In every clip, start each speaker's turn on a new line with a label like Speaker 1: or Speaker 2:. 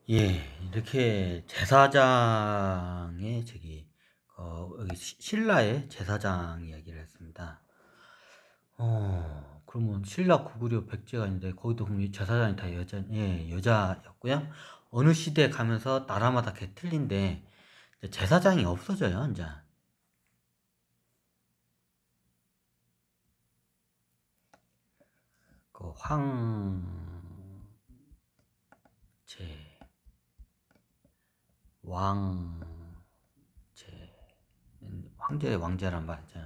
Speaker 1: 예. 이렇게 제사장의 여기 신라의 제사장 이야기를 했습니다. 그러면 신라 고구려 백제가 있는데 거기도 보면 제사장이 다 여자였고요. 어느 시대에 가면서 나라마다 게 틀린데 이제 제사장이 없어져요, 인제. 그 황제, 황제의 왕제란 말이죠.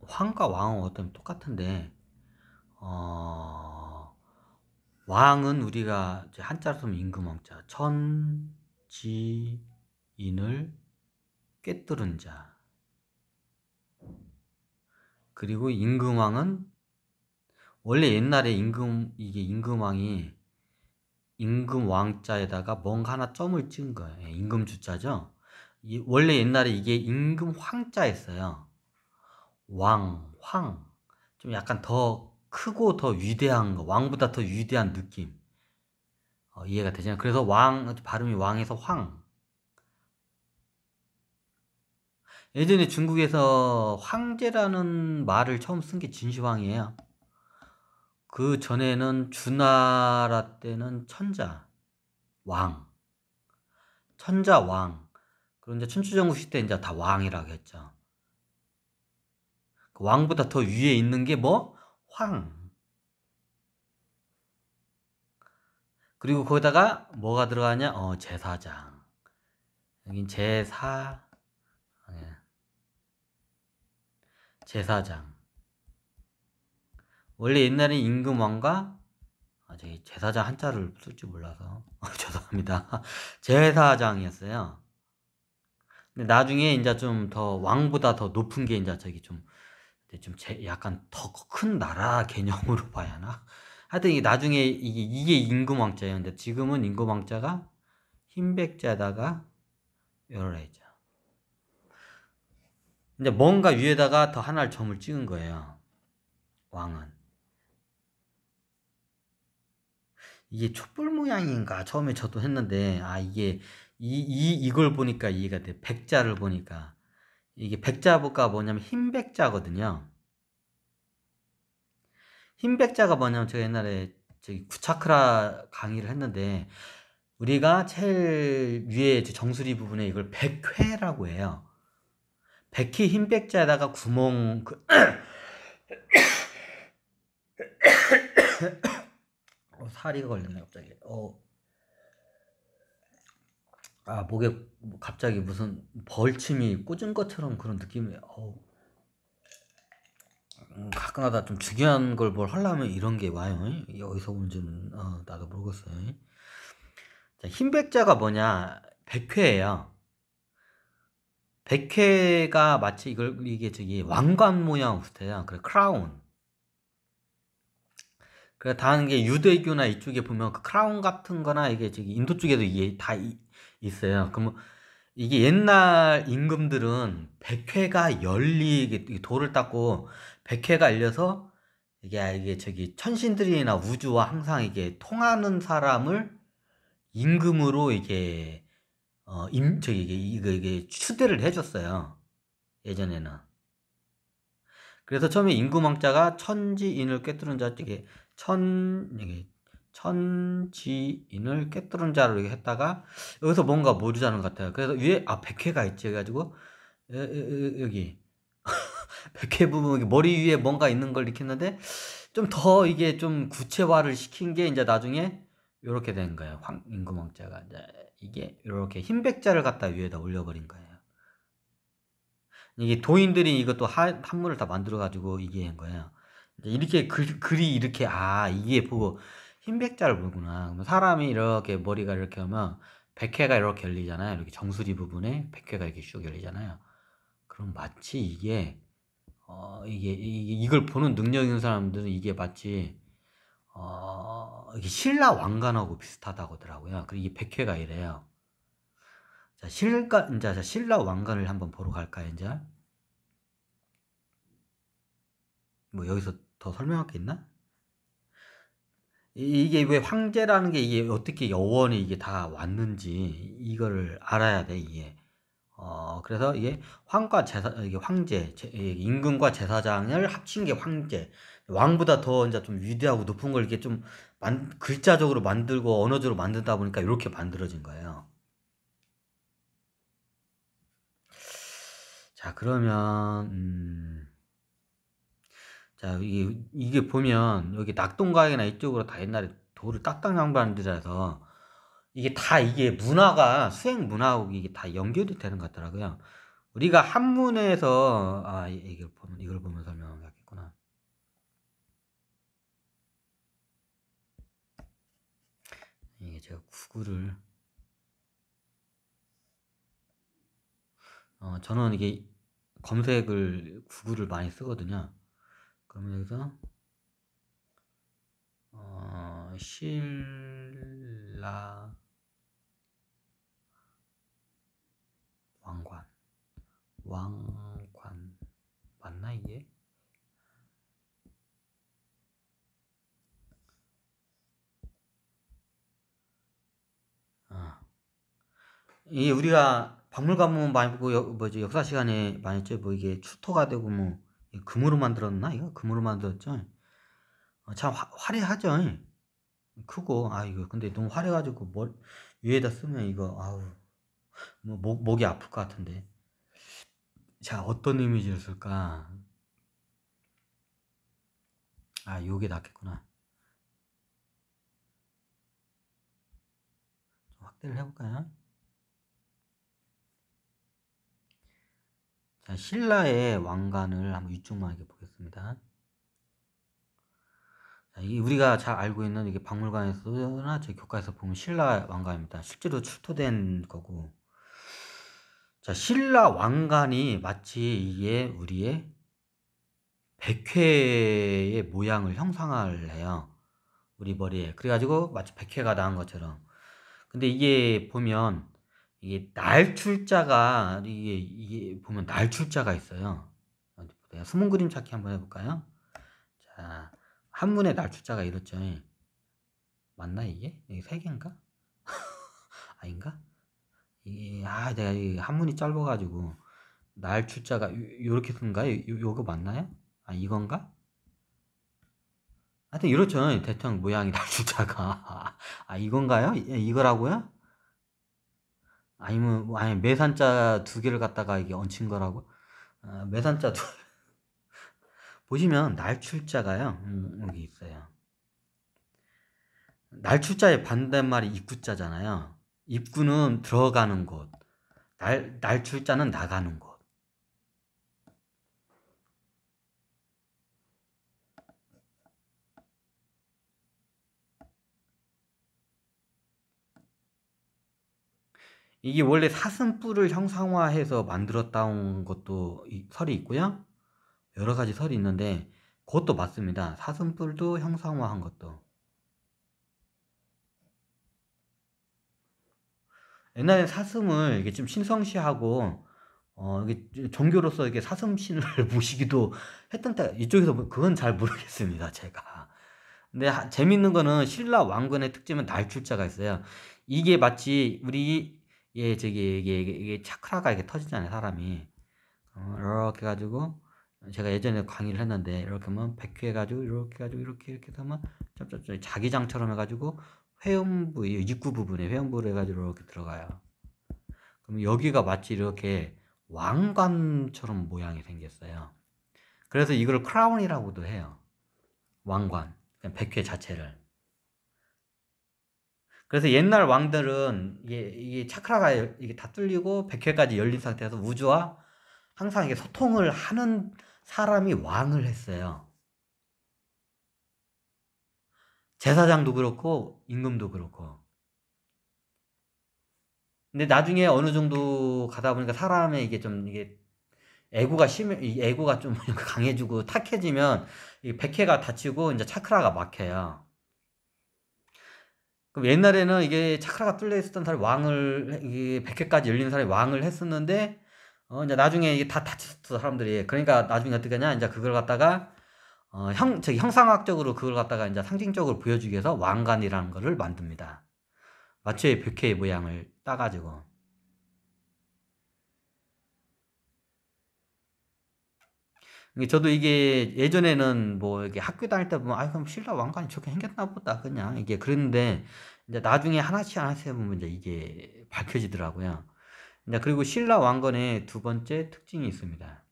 Speaker 1: 황과 왕은 어쩌면 똑같은데, 어, 왕은 우리가 이제 한자로 쓰면 임금왕자, 천지인을 꿰뚫은 자. 그리고 임금왕은 원래 옛날에 이게 임금왕이 임금왕자에다가 뭔가 하나 점을 찍은 거예요. 임금주자죠. 원래 옛날에 이게 임금황자였어요. 황. 좀 약간 더 크고 더 위대한 거, 왕보다 더 위대한 느낌. 이해가 되잖아요. 그래서 발음이 왕에서 황. 예전에 중국에서 황제라는 말을 처음 쓴 게 진시황이에요. 그 전에는 주나라 때는 왕. 왕. 그런데 춘추전국시 때 이제 다 왕이라고 했죠. 그 왕보다 더 위에 있는 게 뭐? 황. 그리고 거기다가 뭐가 들어가냐? 제사장. 여긴 제사장. 원래 옛날에 임금왕과 저기 제사장 한자를 쓸 줄 몰라서 죄송합니다. 제사장이었어요. 근데 나중에 이제 좀 더 왕보다 더 높은 게 이제 약간 더 큰 나라 개념으로 봐야 하나? 하여튼 이게 나중에 이게 임금왕자예요. 근데 지금은 임금왕자가 흰백자에다가 열어라 했죠. 근데 뭔가 위에다가 더 하나를 점을 찍은 거예요. 왕은. 이게 촛불 모양인가 처음에 저도 했는데 이게 이걸 보니까 이해가 돼. 백자를 보니까 이게 백자가 뭐냐면 흰백자거든요. 흰백자가 뭐냐면 제가 옛날에 저기 구차크라 강의를 했는데 우리가 제일 위에 정수리 부분에 이걸 백회라고 해요. 백희 흰백자에다가 구멍 사리가 걸렸네 갑자기. 목에 갑자기 무슨 벌침이 꽂은 것처럼 그런 느낌이에요. 가끔가다 좀 중요한 걸 뭘 하려면 이런 게 와요. 어디서 온지는 나도 모르겠어요. 자, 흰백자가 뭐냐? 백회예요. 백회가 마치 이게 왕관 모양 비슷해요. 그래, 크라운. 그래, 다른 게 유대교나 이쪽에 보면 그 크라운 같은 거나 이게 인도 쪽에도 이게 다 있어요. 그럼 이게 옛날 임금들은 백회가 이게 돌을 닦고 백회가 열려서 이게 천신들이나 우주와 항상 이게 통하는 사람을 임금으로 이게 이게 추대를 해줬어요. 예전에는. 그래서 처음에 임금왕자가 천지인을 꿰뚫은 자, 이게 천지인을 꿰뚫은 자로 이렇게 했다가 여기서 뭔가 모르자는 것 같아요. 그래서 위에 백회가 있지 해가지고 여기 백회 부분 머리 위에 뭔가 있는 걸 이렇게 했는데 좀 더 이게 좀 구체화를 시킨 게 이제 나중에 이렇게 된 거예요. 임금왕자가 이게 이렇게 흰백자를 갖다 위에다 올려버린 거예요. 이게 도인들이 이것도 한문을 다 만들어가지고 이게 한 거예요. 이렇게 글이 이렇게 이게 보고 흰백자를 보구나. 사람이 이렇게 머리가 이렇게 하면 백회가 이렇게 열리잖아요. 이렇게 정수리 부분에 백회가 이렇게 쭉 열리잖아요. 그럼 마치 이걸 보는 능력 있는 사람들은 이게 마치 이게 신라 왕관하고 비슷하다고 하더라고요. 그리고 이 백회가 이래요. 자, 신라 왕관을 한번 보러 갈까요, 이제? 뭐 여기서 더 설명할 게 있나? 이게 왜 황제라는 게 이게 어떻게 여원이 이게 다 왔는지 이거를 알아야 돼, 이게. 그래서 이게 황과 제사, 이게 황제, 임금과 제사장을 합친 게 황제. 왕보다 더 이제 좀 위대하고 높은 걸 이렇게 좀 글자적으로 만들고 언어적으로 만든다 보니까 이렇게 만들어진 거예요. 자, 그러면, 자, 이게 보면, 여기 낙동강이나 이쪽으로 다 옛날에 돌을 딱딱 양반들이라서, 이게 다 이게 문화가, 수행 문화하고 이게 다 연결이 되는 것 같더라고요. 우리가 한문에서, 이걸 보면 설명하겠구나. 이게 제가 구글을, 저는 이게 검색을, 구글을 많이 쓰거든요. 그러면 여기서, 신라 왕관. 왕관 맞나 이게? 이게 우리가 박물관 보면 많이 보고 뭐지 역사 시간에 많이 했죠. 뭐 이게 출토가 되고 뭐 금으로 만들었나 이거? 금으로 만들었죠. 참 화려하죠. 크고 이거 근데 너무 화려가지고 위에다 쓰면 이거 뭐 목이 아플 것 같은데. 자, 어떤 이미지를 쓸까? 요게 낫겠구나. 좀 확대를 해볼까요? 자, 신라의 왕관을 한번 이쪽만 이렇게 보겠습니다. 자, 이 우리가 잘 알고 있는 이게 박물관에서나 제 교과에서 보면 신라 왕관입니다. 실제로 출토된 거고. 자, 신라 왕관이 마치 이게 우리의 백회의 모양을 형상을 해요. 우리 머리에. 그래가지고 마치 백회가 나온 것처럼. 근데 이게 보면 이게 날출자가 이게 보면 날출자가 있어요. 숨은 그림 찾기 한번 해볼까요? 자, 한문의 날출자가 이렇죠. 맞나 이게? 이게 세 개인가? 아닌가? 이게 내가 이 한문이 짧아가지고 날출자가 요렇게 쓴가요? 요거 맞나요? 이건가? 하여튼 이렇죠. 대충 모양이 날출자가. 이건가요? 이거라고요? 아니 매산자 두 개를 갖다가 이게 얹힌 거라고? 매산자 보시면 날출자가요. 여기 있어요. 날출자의 반대말이 입구자잖아요. 입구는 들어가는 곳. 날출자는 나가는 곳. 이게 원래 사슴뿔을 형상화해서 만들었다는 것도 설이 있고요. 여러 가지 설이 있는데 그것도 맞습니다. 사슴뿔도 형상화한 것도. 옛날에 사슴을 이게 좀 신성시하고 이게 종교로서 이게 사슴신을 모시기도 했던 때 이쪽에서 그건 잘 모르겠습니다. 제가. 근데 재밌는 거는 신라 왕건의 특징은 날출자가 있어요. 이게 마치 우리 이게 차크라가 이렇게 터지잖아요, 사람이. 이렇게 가지고 제가 예전에 강의를 했는데 이렇게 하면 100회 해가지고 이렇게 해가지고 이렇게 하면 쩝쩝쩝 자기장처럼 해가지고 회음부 입구 부분에 회음부를 해가지고 이렇게 들어가요. 그럼 여기가 마치 이렇게 왕관처럼 모양이 생겼어요. 그래서 이걸 크라운이라고도 해요. 왕관, 100회 자체를. 그래서 옛날 왕들은 이게 차크라가 이게 다 뚫리고 100회까지 열린 상태에서 우주와 항상 이게 소통을 하는 사람이 왕을 했어요. 제사장도 그렇고 임금도 그렇고. 근데 나중에 어느 정도 가다 보니까 사람의 이게 좀 이게 애고가 좀 강해지고 탁해지면 이 백회가 닫히고 이제 차크라가 막혀요. 그럼 옛날에는 이게 차크라가 뚫려 있었던 사람이 이게 100회까지 열리는 사람이 왕을 했었는데 이제 나중에 이게 다 닫혔어 사람들이. 그러니까 나중에 어떻게 하냐 이제 그걸 갖다가 형상학적으로 그걸 갖다가 이제 상징적으로 보여주기 위해서 왕관이라는 거를 만듭니다. 마초의 벽화의 모양을 따가지고. 저도 이게 예전에는 뭐 이게 학교 다닐 때 보면 아 그럼 신라 왕관이 좋게 생겼나 보다 그냥 이게 그랬는데 이제 나중에 하나씩 하나씩 보면 이제 이게 밝혀지더라고요. 이제 그리고 신라 왕건의 두 번째 특징이 있습니다.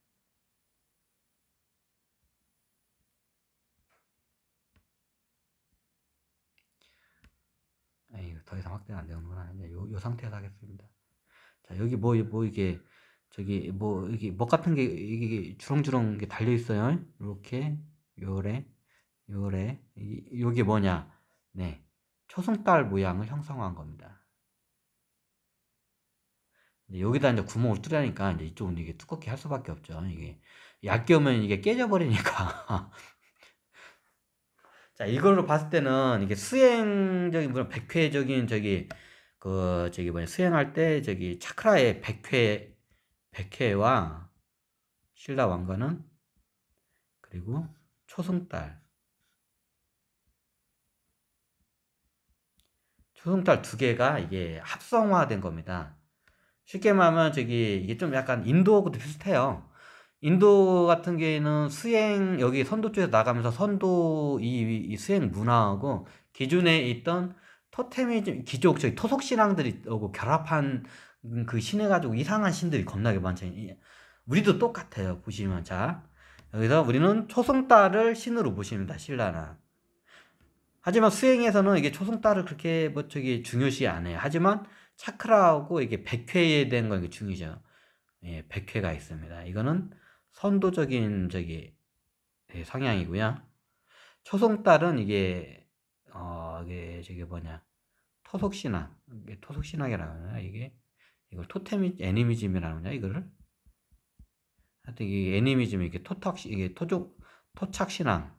Speaker 1: 에이, 더 이상 확대가 안 되는구나. 이제 요 상태에서 하겠습니다. 자, 여기 뭐 이게 저기 뭐 이게 뭐 같은 게 이게 주렁주렁 이게 달려 있어요. 이렇게 요래 요게 뭐냐? 네, 초승달 모양을 형성한 겁니다. 여기다 이제 구멍을 뚫으니까 이제 이쪽은 이게 두껍게 할 수밖에 없죠. 이게 얇게 오면 이게 깨져버리니까. 자, 이걸로 봤을 때는 이게 수행적인 물론 백회적인 저기 뭐냐 수행할 때 저기 차크라의 백회와 신라 왕관은 그리고 초승달 두 개가 이게 합성화된 겁니다. 쉽게 말하면 저기 이게 좀 약간 인도하고도 비슷해요. 인도 같은 경우에는 수행 여기 선도 쪽에서 나가면서 선도 이 수행 문화하고 기존에 있던 토테미즘 기족 저기 토속 신앙들이 오고 결합한 그 신해 가지고 이상한 신들이 겁나게 많죠. 우리도 똑같아요. 보시면 자 여기서 우리는 초승달을 신으로 모십니다. 신라는. 하지만 수행에서는 이게 초승달을 그렇게 뭐 저기 중요시 안 해요. 하지만 차크라하고 이게 백회에 대한 건 중요죠. 예, 백회가 있습니다. 이거는 선도적인 저기 성향이고요. 초승달은 이게 저기 뭐냐 토속신앙, 이게 토속신앙이라고 하나 이게 이걸 토테미 애니미즘이라고 하냐 이거를 하여튼 이 애니미즘 이게 이게 토착신앙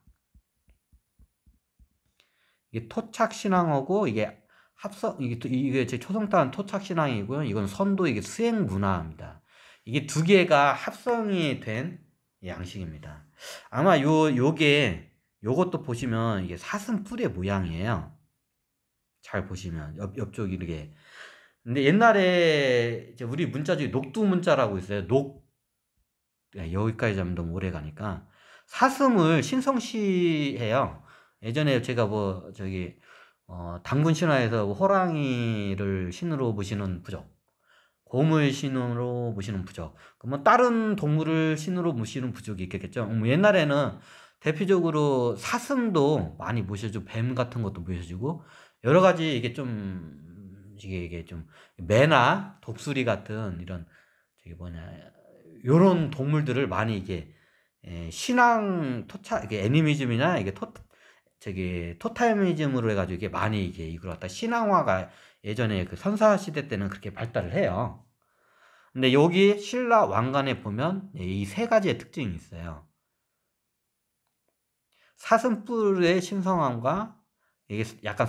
Speaker 1: 이게 토착신앙하고 이게 합성 이게 제 초승달은 토착신앙이고요. 이건 선도 이게 수행 문화입니다. 이게 두 개가 합성이 된 양식입니다. 아마 요것도 보시면 이게 사슴뿔의 모양이에요. 잘 보시면 옆쪽 이렇게. 근데 옛날에 이제 우리 문자 중에 녹두 문자라고 있어요. 여기까지 잡으면 너무 오래 가니까 사슴을 신성시해요. 예전에 제가 뭐 저기 당군 신화에서 호랑이를 신으로 모시는 부족, 곰을 신으로 모시는 부족, 그러면 다른 동물을 신으로 모시는 부족이 있겠죠. 옛날에는 대표적으로 사슴도 많이 모셔주고 뱀 같은 것도 모셔주고 여러 가지 이게 좀 매나 독수리 같은 이런 저기 뭐냐 요런 동물들을 많이 이게 신앙 이게 애니미즘이나 이게 저기 토테미즘으로 해가지고 이게 많이 이걸 갖다 신앙화가 예전에 그 선사 시대 때는 그렇게 발달을 해요. 근데 여기 신라 왕관에 보면 이 세 가지의 특징이 있어요. 사슴뿔의 신성함과 이게 약간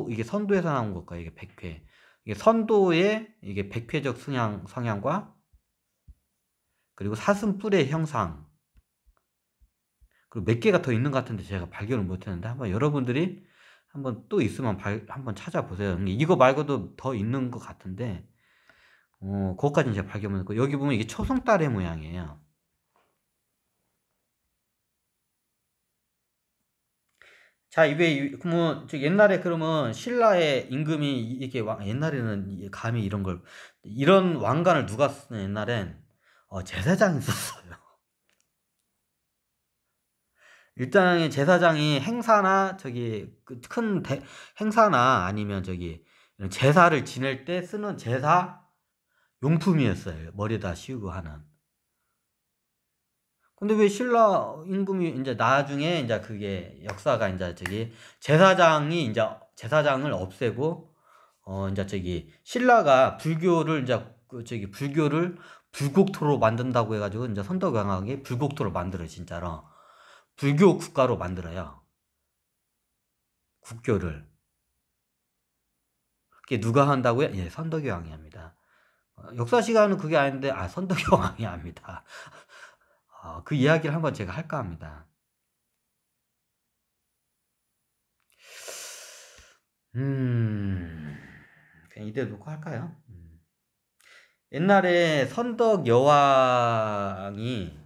Speaker 1: 이게 선도에서 나온 것과 이게 백회. 이게 선도의 이게 백회적 성향과 그리고 사슴뿔의 형상. 그리고 몇 개가 더 있는 것 같은데 제가 발견을 못 했는데 한번 여러분들이 한번 또 있으면 한번 찾아보세요. 이거 말고도 더 있는 것 같은데 그것까지는 제가 발견 못 했고 여기 보면 이게 초승달의 모양이에요. 자, 이게 그러면 옛날에 그러면 신라의 임금이 이렇게 옛날에는 감히 이런 왕관을 누가 쓰냐 옛날엔 제사장이 썼어요. 일단은 제사장이 행사나 저기 큰 행사나 아니면 저기 제사를 지낼 때 쓰는 제사 용품이었어요. 머리에다 씌우고 하는. 근데 왜 신라 임금이 이제 나중에 이제 그게 역사가 이제 저기 제사장을 없애고 이제 저기 신라가 불교를 이제 불교를 불국토로 만든다고 해가지고 이제 선덕여왕이 불국토로 만들어요. 진짜로 불교 국가로 만들어요. 국교를. 그게 누가 한다고요? 예, 선덕여왕이 합니다. 역사 시간은 그게 아닌데 선덕여왕이 합니다. 그 이야기를 한번 제가 할까 합니다. 그냥 이대로 놓고 할까요? 옛날에 선덕 여왕이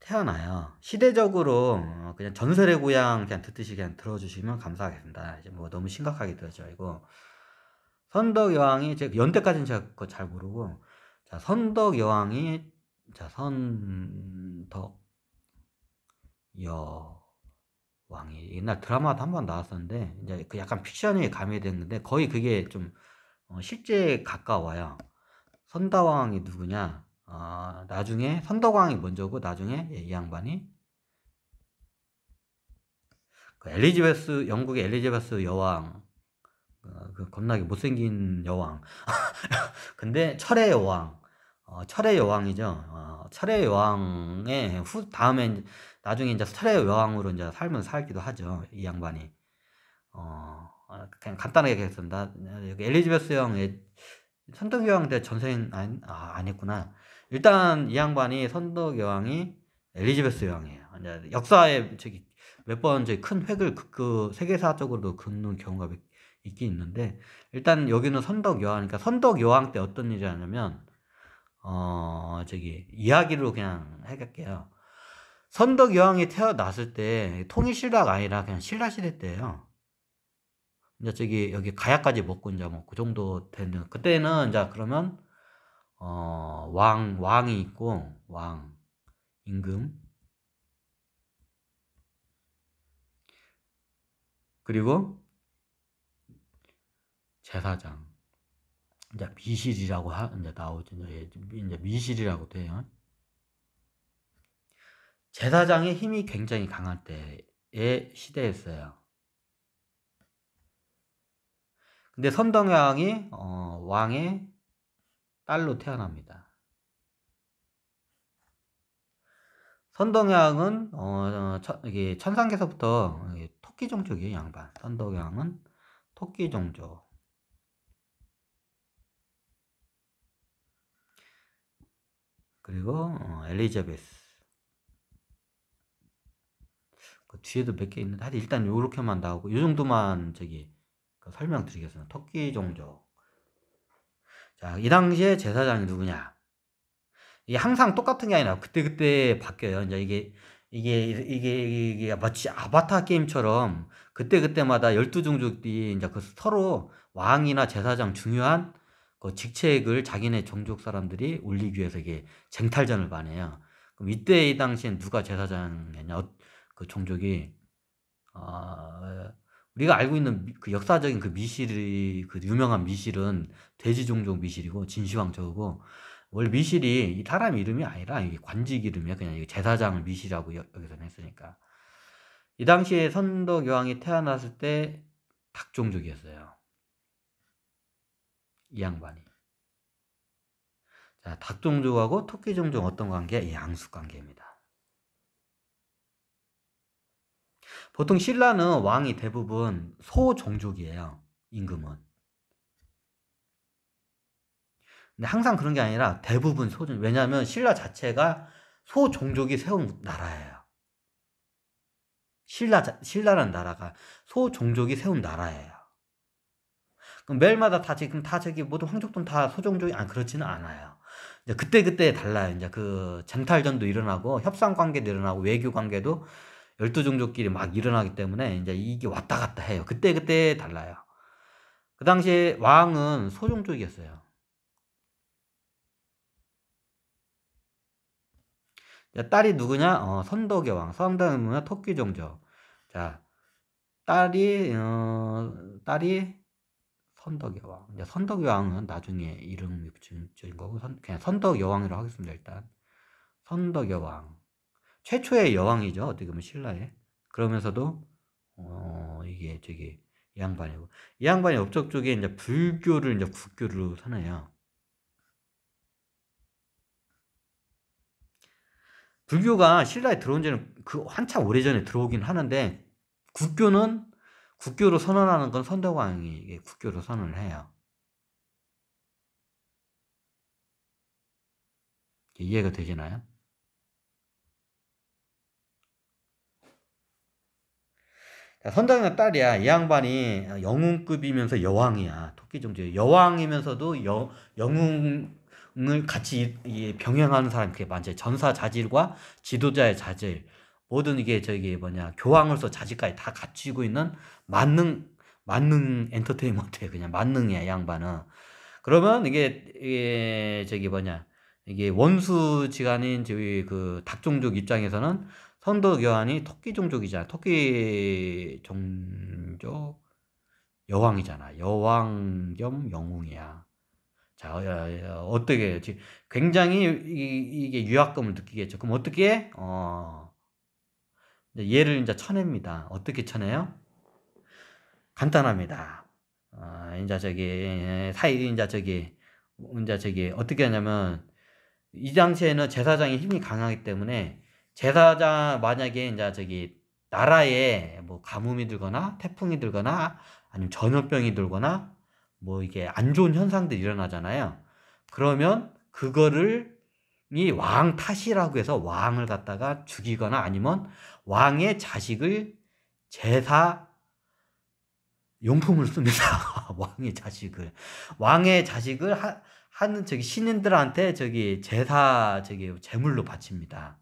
Speaker 1: 태어나요. 시대적으로 그냥 전설의 고향 그냥 듣듯이 그냥 들어주시면 감사하겠습니다. 이제 뭐 너무 심각하게 들어죠. 이거 선덕 여왕이 제가 연대까지는 제가 그거 잘 모르고, 자 선덕 여왕이, 자 선덕 여왕이 옛날 드라마도 한번 나왔었는데 이제 그 약간 픽션이 가미됐는데 거의 그게 좀 실제에 가까워요. 선덕왕이 누구냐? 나중에 선덕왕이 먼저고 나중에 이 양반이 그 엘리자베스, 영국의 엘리자베스 여왕, 그 겁나게 못생긴 여왕. 근데 철의 여왕, 철의 여왕이죠. 철의 여왕의 다음에 나중에 이제 철의 여왕으로 이제 삶을 살기도 하죠. 이 양반이. 그냥 간단하게 얘기했습니다. 여기 엘리자베스 여왕의 선덕 여왕 때 전생 안 했구나. 일단 이 양반이 선덕 여왕이 엘리자베스 여왕이에요. 이제 역사에 저기 몇 번 저기 큰 획을 세계사적으로도 긋는 경우가 있긴 있는데, 일단 여기는 선덕 여왕이니까 선덕 여왕 때 어떤 일이 하냐면 저기 이야기로 그냥 해갈게요. 선덕 여왕이 태어났을 때 통일신라가 아니라 그냥 신라시대 때예요. 이제 저기 여기 가야까지 먹고 이제 뭐 그 정도 되는 그때는 이제 그러면 왕이 있고 왕 임금, 그리고 제사장, 이제 미실이라고 이제 나오죠. 이제 미실이라고 돼요. 제사장의 힘이 굉장히 강할 때의 시대였어요. 근데 선덕여왕이 왕의 딸로 태어납니다. 선덕여왕은 이게 천상계서부터 토끼 종족이에요, 양반. 선덕여왕은 토끼 종족. 그리고 엘리자베스. 그 뒤에도 몇 개 있는데 하여튼 일단 요렇게만 나오고 요 정도만 저기 설명드리겠습니다. 토끼 종족. 자, 이 당시에 제사장이 누구냐? 이게 항상 똑같은 게 아니라 그때그때 바뀌어요. 이제 이게 마치 아바타 게임처럼 그때그때마다 12종족들이 이제 그 서로 왕이나 제사장 중요한 그 직책을 자기네 종족 사람들이 올리기 위해서 이게 쟁탈전을 많이 해요. 그럼 이때 이 당시엔 누가 제사장이냐? 그 종족이 우리가 알고 있는 그 역사적인 그 미실이, 그 유명한 미실은 돼지 종족 미실이고 진시황 저거고, 원래 미실이 이 사람 이름이 아니라 이게 관직 이름이야. 그냥 이게 제사장을 미실이라고 여기서는 했으니까. 이 당시에 선덕 여왕이 태어났을 때 닭 종족이었어요. 이 양반이. 자, 닭 종족하고 토끼 종족 어떤 관계? 이 양수 관계입니다. 보통 신라는 왕이 대부분 소 종족이에요. 임금은. 근데 항상 그런 게 아니라 대부분 소종. 왜냐하면 신라 자체가 소 종족이 세운 나라예요. 신라라는 나라가 소 종족이 세운 나라예요. 그럼 매일마다 다 지금 다 저기 모든 황족들은 다 소종족이 그렇지는 않아요. 이제 그때 달라요. 이제 그 쟁탈전도 일어나고 협상 관계도 일어나고 외교 관계도 12종족끼리 막 일어나기 때문에 이제 이게 왔다 갔다 해요. 그때 달라요. 그 당시에 왕은 소종족이었어요. 딸이 누구냐? 선덕여왕. 선덕여왕은 토끼종족. 자, 딸이 선덕여왕. 이제 선덕여왕은 나중에 이름이 붙인 거고, 그냥 선덕여왕이라고 하겠습니다, 일단. 선덕여왕. 최초의 여왕이죠, 어떻게 보면 신라의. 그러면서도, 이게 저기, 이 양반이고. 이 양반이 업적 쪽에 이제 불교를 이제 국교로 선해요. 불교가 신라에 들어온 지는 그 한참 오래전에 들어오긴 하는데, 국교로 선언하는 건 선덕왕이 국교로 선언을 해요. 이해가 되시나요? 선덕이가 딸이야. 이 양반이 영웅급이면서 여왕이야. 토끼 종족 여왕이면서도 영웅을 같이 병행하는 사람 그게 많지. 전사 자질과 지도자의 자질, 모든 이게 저기 뭐냐 교황으로서 자질까지 다 갖추고 있는 만능 만능 엔터테인먼트에 그냥 만능이야 이 양반은. 그러면 이게 저기 뭐냐 이게 원수지간인 저기 그 닭종족 입장에서는 선덕여왕이 토끼 종족이잖아. 토끼 종족 여왕이잖아. 여왕 겸 영웅이야. 자, 어떻게 굉장히 이게 유학감을 느끼겠죠. 그럼 어떻게? 얘를 이제 쳐냅니다. 어떻게 쳐내요? 간단합니다. 이제 저기 이제 저기 어떻게 하냐면 이 당시에는 제사장의 힘이 강하기 때문에 제사장 만약에 이제 저기 나라에 뭐 가뭄이 들거나 태풍이 들거나 아니면 전염병이 들거나 뭐 이게 안 좋은 현상들이 일어나잖아요. 그러면 그거를 이 왕 탓이라고 해서 왕을 갖다가 죽이거나 아니면 왕의 자식을 제사 용품을 씁니다. 왕의 자식을 하는 저기 신인들한테 저기 제사 저기 제물로 바칩니다.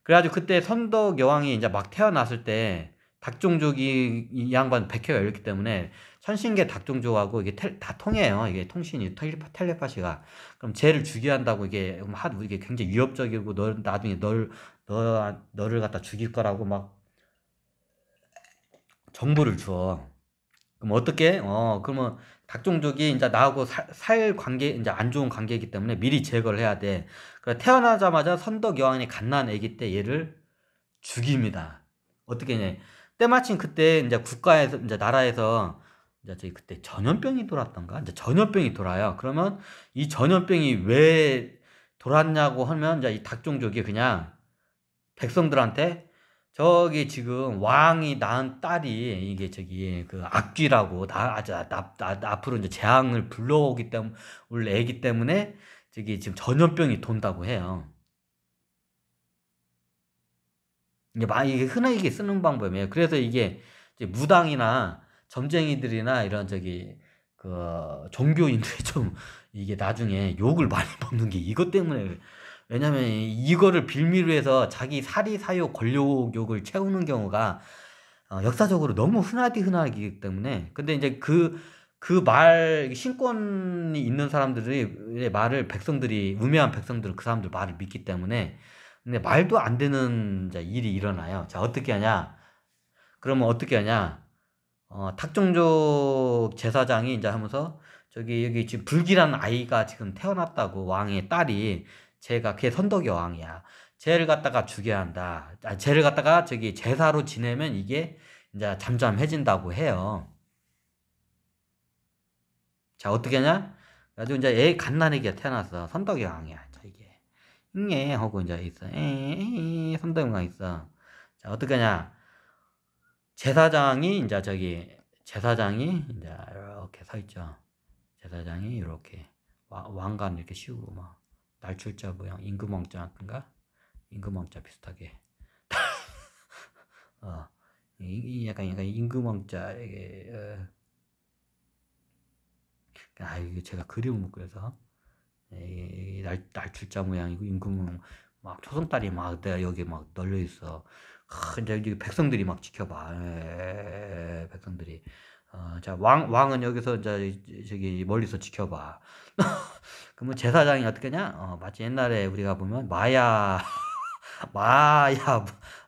Speaker 1: 그래가지고 그때 선덕 여왕이 이제 막 태어났을 때 닭종족이 이 양반 백회가 열렸기 때문에 천신계 닭종족하고 이게 다 통해요. 이게 통신이 텔레파시가. 그럼 쟤를 죽여야 한다고 이게 굉장히 위협적이고 나중에 너를 갖다 죽일 거라고 막 정보를 줘. 그럼 어떻게? 그러면 닭종족이 이제 나하고 살 관계, 이제 안 좋은 관계이기 때문에 미리 제거를 해야 돼. 그래, 태어나자마자 선덕 여왕이 갓난 아기 때 얘를 죽입니다. 어떻게 냐 때마침 그때 이제 국가에서, 이제 나라에서, 이제 저희 그때 전염병이 돌았던가? 이제 전염병이 돌아요. 그러면 이 전염병이 왜 돌았냐고 하면 이제 이 닭종족이 그냥 백성들한테 저기 지금 왕이 낳은 딸이 이게 저기 그 악귀라고 앞으로 이제 재앙을 불러오기 때문에 올 애기 때문에 저기 지금 전염병이 돈다고 해요. 이게 흔하게 쓰는 방법이에요. 그래서 이게 이제 무당이나 점쟁이들이나 이런 저기 그 종교인들이 좀 이게 나중에 욕을 많이 먹는 게 이것 때문에. 왜냐면 이거를 빌미로 해서 자기 사리사욕 권력욕을 채우는 경우가 역사적으로 너무 흔하기 때문에. 근데 이제 신권이 있는 사람들의 말을 백성들이, 우매한 백성들은 그 사람들 말을 믿기 때문에. 근데 말도 안 되는 이제 일이 일어나요. 자, 어떻게 하냐? 그러면 어떻게 하냐? 탁종족 제사장이 이제 하면서 저기 여기 지금 불길한 아이가 지금 태어났다고, 왕의 딸이. 걔 선덕이 왕이야. 쟤를 갖다가 죽여야 한다. 쟤를 갖다가 저기 제사로 지내면 이게 이제 잠잠해진다고 해요. 자, 어떻게 하냐? 그래가지고 이제 애 갓난아기가 태어났어. 선덕이 왕이야. 자, 이게 응애 하고 이제 있어. 선덕이 왕 있어. 자, 어떻게 하냐? 제사장이 이제 이렇게 서 있죠. 제사장이 이렇게 왕관 이렇게 씌우고 막 날출자 모양, 임금왕자 같은가? 임금왕자 비슷하게. 어, 약간 임금왕자 이게 이게 제가 그림을 못 그려서 날출자 모양이고 임금은 막 초승달이 막 내가 여기 막 널려 있어. 이제 여기 백성들이 막 지켜봐. 백성들이. 자, 왕은 여기서 이제 저기 멀리서 지켜봐. 그러면 제사장이 어떻게 하냐? 마치 옛날에 우리가 보면 마야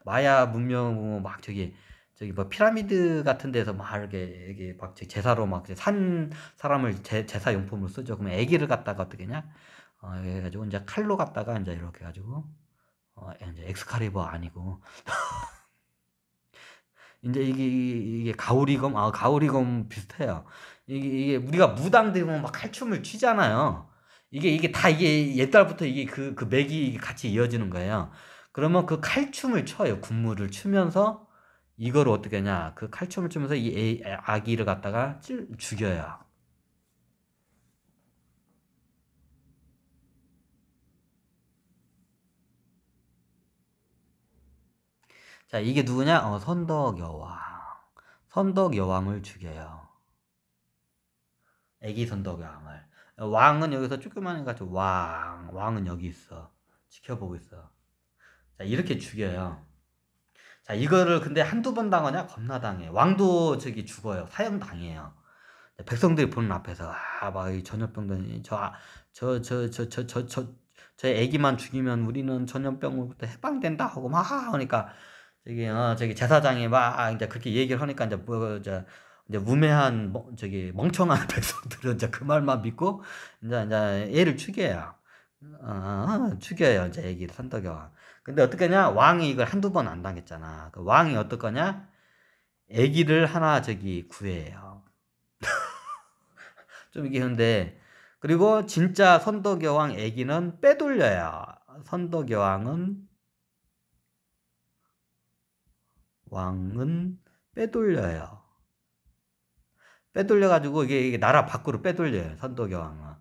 Speaker 1: 마야 문명 막 저기 뭐 피라미드 같은 데서 막 이렇게 막 제사로 막 산 사람을 제사 용품으로 쓰죠. 그러면 아기를 갖다가 어떻게 하냐? 해가지고 이제 칼로 갖다가 이제 이렇게 해가지고 이제 엑스칼리버 아니고 이제 이게 가오리검 비슷해요. 이게 우리가 무당 되면 막 칼춤을 추잖아요. 이게 다 이게 옛날부터 이게 그 맥이 같이 이어지는 거예요. 그러면 그 칼춤을 춰요. 군무를 추면서 이걸 어떻게 하냐? 그 칼춤을 추면서 이 아기를 갖다가 죽여요. 자, 이게 누구냐? 선덕여왕. 선덕여왕을 죽여요. 애기 선덕여왕을. 왕은 여기서 조그만 해가지고 왕은 여기 있어. 지켜보고 있어. 자, 이렇게 죽여요. 자, 이거를 근데 한두 번 당하냐? 겁나 당해. 왕도 저기 죽어요. 사형당해요. 백성들이 보는 앞에서, 막, 이 전염병들, 저 애기만 죽이면 우리는 전염병으로부터 해방된다 하고 막 하니까, 저기 제사장이 막, 이제 그렇게 얘기를 하니까, 이제 우매한, 저기 멍청한 백성들은 이제 그 말만 믿고, 이제 얘를 죽여요. 죽여요. 이제 애기를 선덕여왕. 근데 어떡하냐? 왕이 이걸 한두 번 안 당했잖아. 그 왕이 어떡하냐? 애기를 하나 저기 구해요. 좀 이게 근데 그리고 진짜 선덕여왕 애기는 빼돌려요. 선덕여왕은 왕은 빼돌려요. 빼돌려가지고 이게 나라 밖으로 빼돌려요. 선덕여왕은.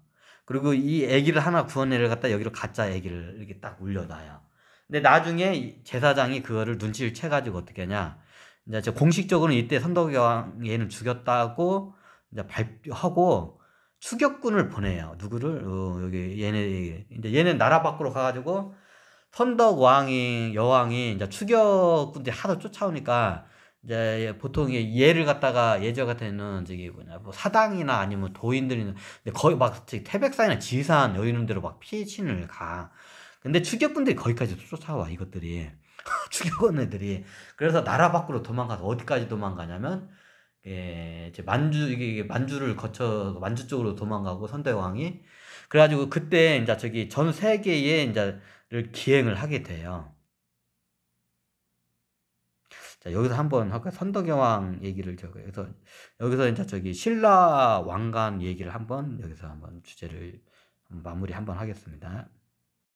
Speaker 1: 그리고 이 애기를 하나 구원해를 갖다 여기로 가짜 애기를 이렇게 딱 올려놔요. 근데 나중에 제사장이 그거를 눈치를 채가지고 어떻게 하냐? 이제 공식적으로는 이때 선덕여왕 얘는 죽였다고 이제 발표하고 추격군을 보내요. 누구를? 여기 얘네 나라 밖으로 가가지고 여왕이 이제 추격군들이 하도 쫓아오니까 이제 보통 얘를 갖다가 예저 같은 저기 뭐 사당이나 아니면 도인들이나 근데 거의 막 태백산이나 지산 여기 있는 데로 막 피신을 가. 근데 추격군들이 거기까지 쫓아와 이것들이 추격원 애들이. 그래서 나라 밖으로 도망가서 어디까지 도망가냐면 이제 이게 만주를 거쳐 만주 쪽으로 도망가고 선대왕이. 그래가지고 그때 이제 저기 전 세계에 이제를 기행을 하게 돼요. 자, 여기서 한번 할까? 선덕여왕 얘기를 여기서 이제 저기 신라 왕관 얘기를 한번 여기서 한번 주제를 마무리 한번 하겠습니다.